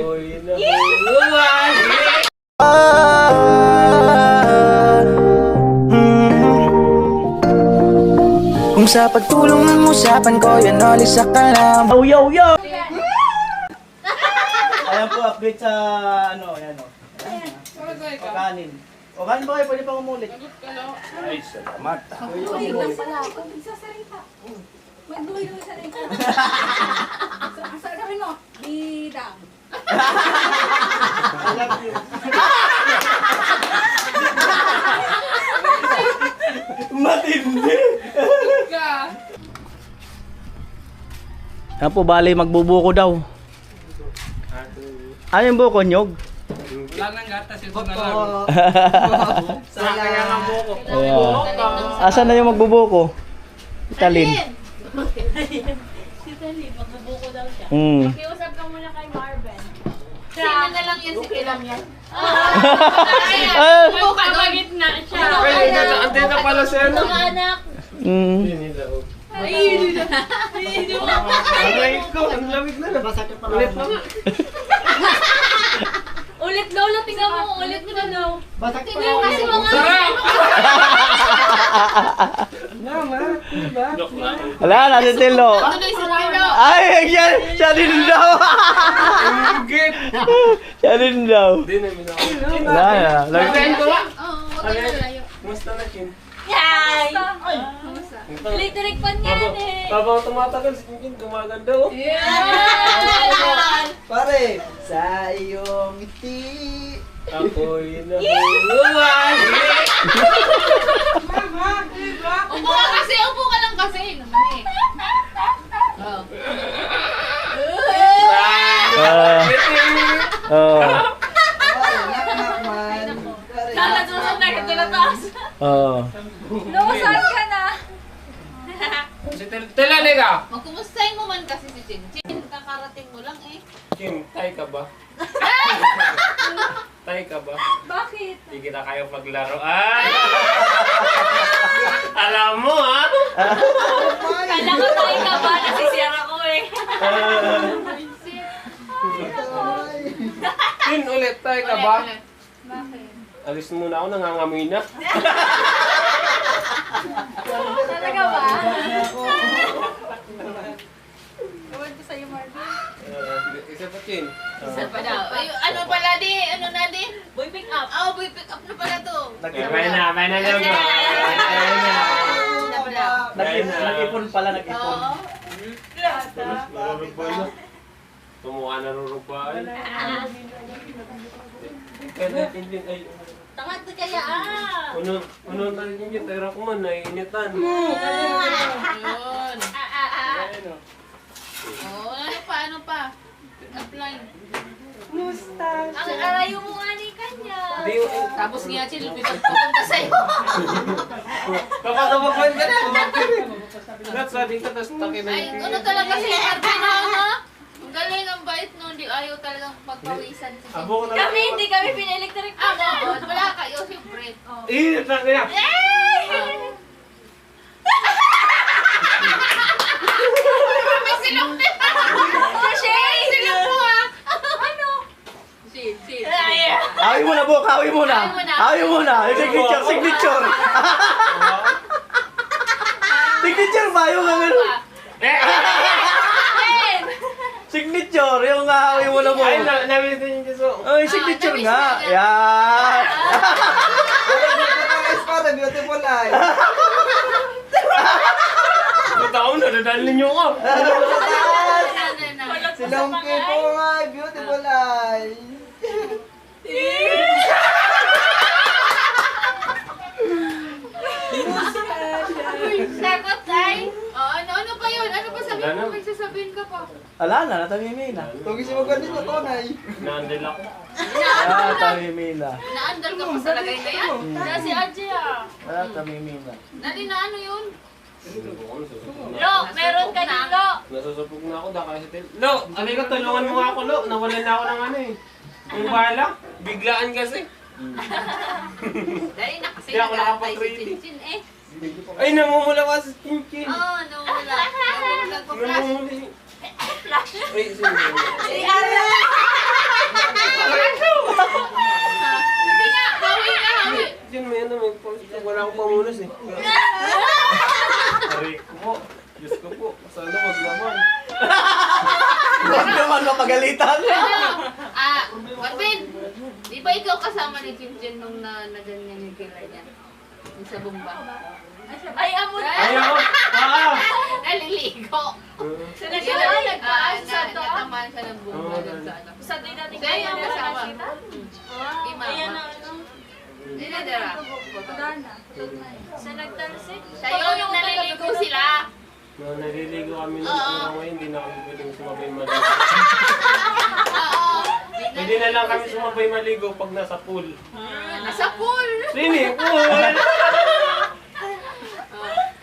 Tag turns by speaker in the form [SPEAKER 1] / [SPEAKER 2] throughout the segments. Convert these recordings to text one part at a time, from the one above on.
[SPEAKER 1] Uy, nahuluan.
[SPEAKER 2] Kung sa pagtulong ng usapan ko, yan ulit sa kalam.
[SPEAKER 1] Yo, yo, yo! Ayan po, update sa ano, ayan o. Kanin. O kanin ba kayo? Pwede pang umulit. Ay, salamat.
[SPEAKER 3] Biglang pala ako. Sasalita. Magduloy sa sarita. Ang sasabihin mo, bidang.
[SPEAKER 1] I love you. Matindi. Yan po, bali magbubuko daw. Ano yung buko, nyog?
[SPEAKER 4] Wala nang gatas, ito na lang.
[SPEAKER 1] Sayang ang buko. Asan na yung magbubuko? Italin.
[SPEAKER 5] Si Tali, magbubuko daw siya. Makiusap ka muna kay Marvin.
[SPEAKER 3] Sino na lang yan si Kilam yan?
[SPEAKER 5] Magpapagit na siya.
[SPEAKER 4] Ante na pala siya.
[SPEAKER 5] Mga anak.
[SPEAKER 1] Aray ko, ang lamig na. Masakit pa lang.
[SPEAKER 5] Ulit Lola, tingnan mo. Ulit mo na daw.
[SPEAKER 1] Masakit pa
[SPEAKER 5] Tingnan kasi mga...
[SPEAKER 1] Wala na si Tilo.
[SPEAKER 3] Tuloy sa Tilo.
[SPEAKER 1] Ay, siya din daw. Siya din daw. Wala na.
[SPEAKER 4] Lagyan ko lang.
[SPEAKER 3] Oo, huwag kayo layo.
[SPEAKER 4] Musta na, Kim?
[SPEAKER 5] Yay! Electric pan yan eh.
[SPEAKER 4] Habang tumatagal, si Kim gumaganda oh.
[SPEAKER 5] Yan!
[SPEAKER 1] Pare, sa iyong ngiti.
[SPEAKER 4] Ako'y nahuluan.
[SPEAKER 3] Upo ka kasi, upo ka lang kasi. Naman eh. Oh.
[SPEAKER 1] Oh.
[SPEAKER 5] Sana susok na kita na taas.
[SPEAKER 1] Oh.
[SPEAKER 5] Lumusal ka na.
[SPEAKER 4] Si Telaliga.
[SPEAKER 3] Magkumustahin mo man kasi si Chinchin. Kakarating mo lang eh.
[SPEAKER 4] Kim, tay ka ba? Tay ka ba?
[SPEAKER 5] Bakit?
[SPEAKER 4] Hindi kita kayo paglaro. Ay! Alam mo ha?
[SPEAKER 5] Kala ko tayo ka ba? Nasisira ko eh.
[SPEAKER 4] Kim, ulit tay ka ba?
[SPEAKER 5] Bakit?
[SPEAKER 4] Alis muna ako, nangangamoy na.
[SPEAKER 5] Talaga ba? Gawin ko sa'yo, Marvin.
[SPEAKER 4] Isa pa, Kim.
[SPEAKER 3] Isa pa daw. Ay, ano pala di? Ano na di?
[SPEAKER 5] Boy, pick up.
[SPEAKER 3] Oh, boy, pick up na pala to.
[SPEAKER 4] May na lang ba?
[SPEAKER 3] Sino pa daw?
[SPEAKER 1] Nag-ipon pala, nag-ipon.
[SPEAKER 3] Oo.
[SPEAKER 4] Narurugba na. Tumuha narurugba. Kaya natin din ay...
[SPEAKER 5] Tangad na kaya ah.
[SPEAKER 4] Ano natin yung tira ko man, naiinitan.
[SPEAKER 3] Yun. Oh, ano pa? Apply.
[SPEAKER 5] Ang arayo mo nga ni kanya.
[SPEAKER 3] Tapos nga, chill, pupunta sa'yo.
[SPEAKER 4] Kapag-kapag ka na, Lahat sabi ka, tapos takin na
[SPEAKER 3] Ay, ano talaga si Marvin ha? Ang galing, ang bait no, hindi ayaw talagang pagpawisan si Chinchin.
[SPEAKER 4] Abo ko na lang.
[SPEAKER 5] Hindi kami pina-electric
[SPEAKER 3] Ah,
[SPEAKER 5] pa.
[SPEAKER 3] oo, wala kayo, siyempre.
[SPEAKER 4] Eh, takin na.
[SPEAKER 3] May silong din.
[SPEAKER 5] Shay!
[SPEAKER 3] Silong mo ha.
[SPEAKER 5] Ano?
[SPEAKER 3] Shit.
[SPEAKER 1] Hawi mo na, Bok. Hawi mo na.
[SPEAKER 3] Hawi mo na.
[SPEAKER 1] Hawi mo na. Signature, signature. Signature ba yung ano? Signature, yung hawi mo na, Bok.
[SPEAKER 4] Ay, nabili din yung Diyos.
[SPEAKER 1] Ay, signature
[SPEAKER 3] namiss
[SPEAKER 1] nga.
[SPEAKER 3] mo yan.
[SPEAKER 1] Yan.
[SPEAKER 2] Beautiful eye.
[SPEAKER 4] Punta ko, nadadalin niyo ako.
[SPEAKER 2] Silong po nga, beautiful eye.
[SPEAKER 3] Sakot ay. Oh, ano pa yun? Ano pa sabihin mo? May sasabihin ka pa.
[SPEAKER 1] Ala na, natamimi na.
[SPEAKER 2] Tugis mo ganito na tonay.
[SPEAKER 4] Naandil ako.
[SPEAKER 1] Natamimi na.
[SPEAKER 3] Naandal ka pa sa lagay na yan.
[SPEAKER 5] Na si Ajay ah.
[SPEAKER 1] Natamimi na.
[SPEAKER 3] Dali na ano yun?
[SPEAKER 5] Lo, meron ka din, Lo.
[SPEAKER 4] Nasusupog na ako, dahil sa tel. Lo, alay ka, tulungan mo nga ako, Lo. Nawalan na ako ng ano eh. Yung bala, biglaan kasi.
[SPEAKER 3] Dali na kasi
[SPEAKER 4] Hindi ako
[SPEAKER 3] nag-aantay si
[SPEAKER 4] nakapag-ready.
[SPEAKER 3] Chinchin eh.
[SPEAKER 4] Ay, namumula ka sa Chinchin.
[SPEAKER 3] Oo, nawala. Nagpa-flash.
[SPEAKER 4] Namumula. Ay, sige.
[SPEAKER 5] Si Ara.
[SPEAKER 4] wala akong pamunas eh. Aray ko po. Diyos ko po. Sana wag naman.
[SPEAKER 1] Huwag naman mapagalitan.
[SPEAKER 3] Marvin, di ba ikaw kasama ni Chin nung naganyan yung kilay niya? Yung sa bumba?
[SPEAKER 5] Ay, amo na.
[SPEAKER 4] Ay ako!
[SPEAKER 3] Naliligo.
[SPEAKER 5] Sila siya nagpaan sa to.
[SPEAKER 3] Natamaan siya ng bumba dun sa ano.
[SPEAKER 5] Sa din natin
[SPEAKER 3] Siya yung
[SPEAKER 5] kaya
[SPEAKER 3] kasama.
[SPEAKER 5] nakasita.
[SPEAKER 3] Imama.
[SPEAKER 5] Ayan na ano.
[SPEAKER 3] Hindi na dira.
[SPEAKER 5] Wala na. Sa nagtalsik.
[SPEAKER 3] Siya yung naliligo sila.
[SPEAKER 4] Nung naliligo kami ng
[SPEAKER 3] Oo.
[SPEAKER 4] ngayon, hindi na kami pwedeng sumabay maligo.
[SPEAKER 3] Oo.
[SPEAKER 4] Hindi na lang kami sumabay maligo pag nasa pool.
[SPEAKER 3] Nasa pool.
[SPEAKER 4] Swimming pool!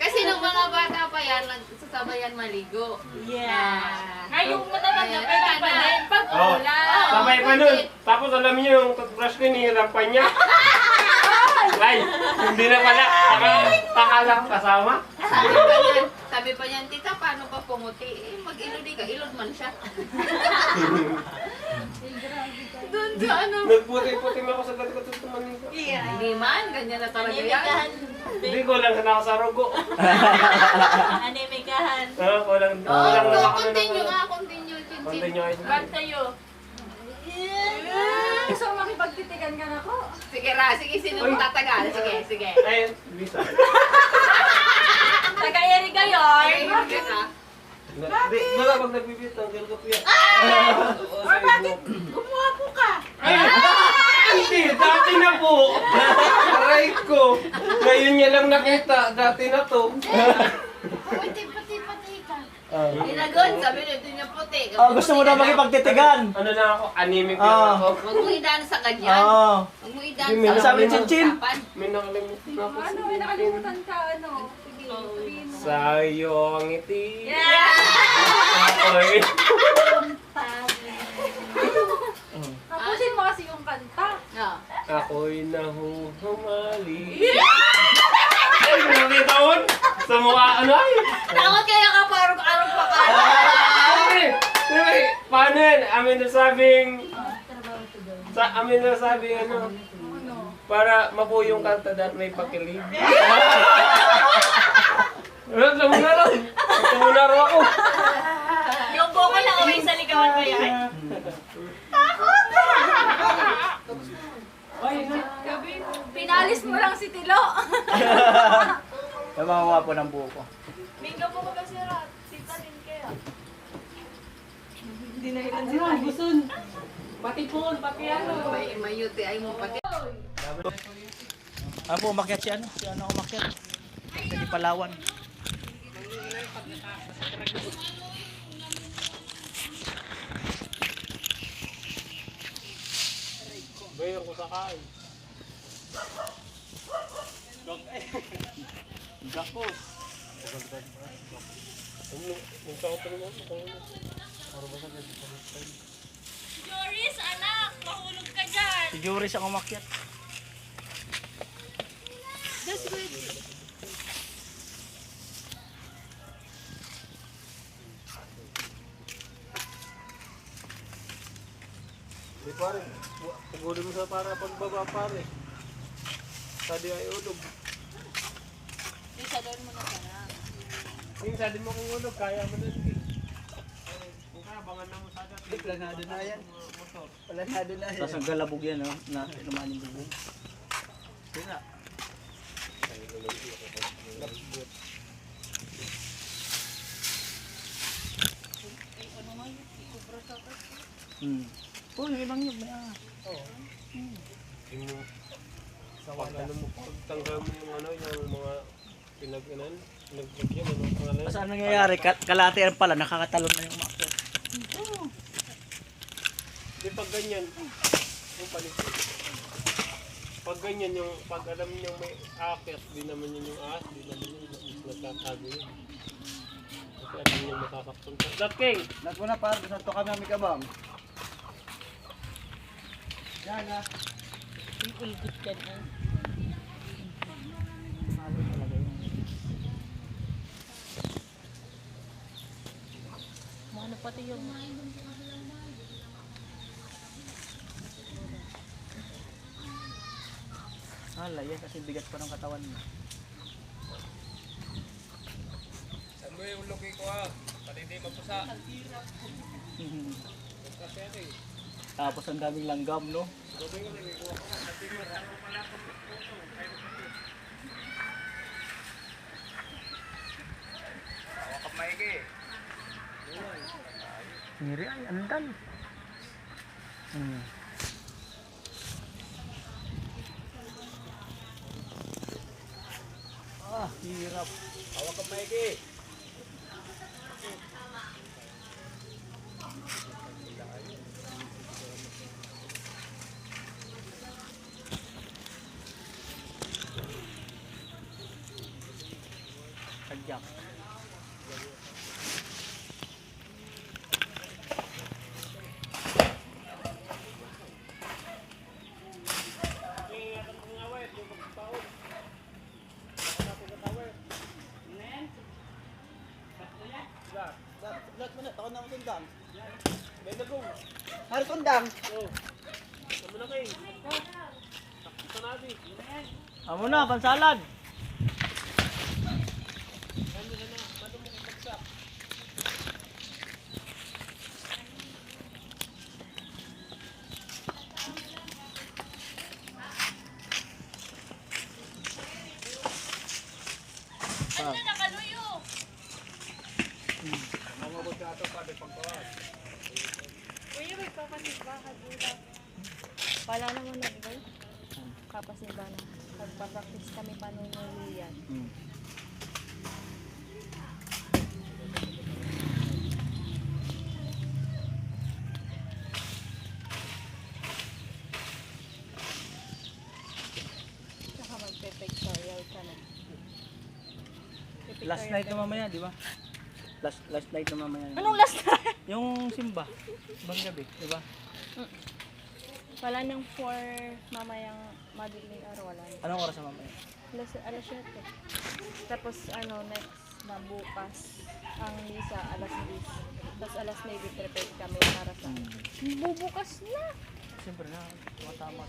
[SPEAKER 3] Kasi nung mga bata pa yan, nagsasabayan maligo.
[SPEAKER 5] Yeah. Ngayong matanda
[SPEAKER 3] Ayan.
[SPEAKER 5] pwede pa din. Pag
[SPEAKER 4] Oh.
[SPEAKER 5] ulan.
[SPEAKER 4] Sabay pa nun. Tapos alam niyo yung toothbrush ko, nihirap pa niya. Ay, hindi na pala. Pakalang kasama.
[SPEAKER 3] Sabi pa niyan, tita, paano pa pumuti? Eh, mag-ilodi ka, ilod man siya. Doon sa ano.
[SPEAKER 4] Nagputi-puti mo ako sa gatot sa manigo.
[SPEAKER 3] Hindi man, ganyan na talaga yan.
[SPEAKER 4] Hindi ko lang sana sa rugo.
[SPEAKER 5] Animikahan.
[SPEAKER 4] Kulang
[SPEAKER 3] Oo,
[SPEAKER 4] lang ako
[SPEAKER 3] continue nga, continue. Chin-chin.
[SPEAKER 4] Continue kayo.
[SPEAKER 5] Back tayo. Gusto mo makipagtitigan ka na ko?
[SPEAKER 3] Sige ra, sige, sino mo tatagal? Sige, sige.
[SPEAKER 4] Ayun, Lisa.
[SPEAKER 5] Taga-eri gayon.
[SPEAKER 3] Sige ka.
[SPEAKER 4] Wala pag nagbibit, ang girl ko piya.
[SPEAKER 5] Or bakit gumawa po ka?
[SPEAKER 4] Hindi, dati na po. Aray ko. Ngayon niya lang nakita, dati na to.
[SPEAKER 3] Pati ka. Inagon, sabi niya, ito niya puti.
[SPEAKER 1] Gusto mo na makipagtitigan.
[SPEAKER 4] Ano lang ako, anemic lang ako.
[SPEAKER 3] Huwag mo idaan sa ganyan.
[SPEAKER 1] Oo.
[SPEAKER 3] Huwag mo idaan
[SPEAKER 4] Hindi,
[SPEAKER 3] sa
[SPEAKER 1] Ano sabi ni Chin-Chin?
[SPEAKER 3] usapan.
[SPEAKER 4] May nakalimutan ako.
[SPEAKER 5] Ano, may nakalimutan ka, ano? Sige, sabihin mo.
[SPEAKER 4] Sa'yo ang ngiti.
[SPEAKER 5] Yeah!
[SPEAKER 4] Ako'y
[SPEAKER 5] Tapusin mo kasi yung kanta.
[SPEAKER 3] No.
[SPEAKER 4] Ako'y nahuhumali. Ay, grabe taon! Sa mukha, ano ay?
[SPEAKER 3] Takot kaya ka parang arong pa ka.
[SPEAKER 4] Siyempre, paano yan? Amin na sabing ano, para mabuo yung kanta dahil may pakilig. Sa muna raw. Sa muna raw ako.
[SPEAKER 5] Yung buko na uwi sa ligawan mo yan. Pinalis mo lang si Tilo.
[SPEAKER 1] Yung mga wapo ng buko.
[SPEAKER 5] Bingo mo ka kasi rat. Sita rin kaya.
[SPEAKER 3] May yuti ay mo pati.
[SPEAKER 1] Ano po, umakyat si ano? Si ano umakyat? Sa Palawan.
[SPEAKER 4] Bayan ko sa kain.
[SPEAKER 1] Gakos.
[SPEAKER 5] Joris, anak! Mahulog ka dyan!
[SPEAKER 1] Si Joris ang umakyat.
[SPEAKER 4] Di pare, pagulin mo sa para pagbaba pare. Sadi ay ulog.
[SPEAKER 5] Isa doon mo na sana.
[SPEAKER 4] Yung sadi mo kung ulog, kaya mo na sige. Kung kaya, bangan na mo sada.
[SPEAKER 1] Planado na yan. Planado na yan. Tapos ang galabog yan, no? Na naman yung bubong. Yun na. Oh, yung ibang yun.
[SPEAKER 4] Yung pag ano mo, pagtanggal mo yung ano, yung mga pinaglagyan, ano, pangalan.
[SPEAKER 1] Basta ano nangyayari? Kalate yan pala, nakakatalon na yung umakyat.
[SPEAKER 4] Di pag ganyan, yung palit. Pag ganyan, yung pag alam niyo may akit, di naman yun yung ahas, di naman yun, nagtatago yun. Kasi alam niyo masasaktan ka. That king!
[SPEAKER 1] Nat mo na par, gusto to kami ang mikabang. Yan na.
[SPEAKER 5] Ulgit ka na. Ano pati yung...
[SPEAKER 1] alay yan kasi bigat pa ng katawan mo.
[SPEAKER 4] Saan mo yung luki ko ha? Pati hindi mapusa.
[SPEAKER 1] Tapos ang daming langgam, no?
[SPEAKER 4] Wakap maigi.
[SPEAKER 1] Ngiri ay, andan. Ah, hirap.
[SPEAKER 4] Hawak ka maigi.
[SPEAKER 1] Kadyak. Lahat mo na, takon na ako tundang. May nagong. Hari tundang.
[SPEAKER 4] Saan mo na kayo? Takot na natin.
[SPEAKER 1] Amo na, pansalad.
[SPEAKER 5] Ano na, nakaluyo?
[SPEAKER 4] Mamabot ka ito pati pagkawan.
[SPEAKER 5] Kuya, may papasimba ka dula. Wala naman na, iba? Papasimba na. Pagpapractice kami panunuluyan. Tsaka magpe-pictorial ka na.
[SPEAKER 1] Last night na mamaya, di ba? Last night na mamaya.
[SPEAKER 5] Anong last night?
[SPEAKER 1] Yung simba. Ibang gabi, di ba?
[SPEAKER 5] Wala nang 4 mamayang madaling araw, wala na.
[SPEAKER 1] Anong oras na mamaya?
[SPEAKER 5] Alas 7. Tapos next na bukas ang misa alas 10. Tapos alas 9 prepare kami para sa bubukas na.
[SPEAKER 1] Siyempre na, tama.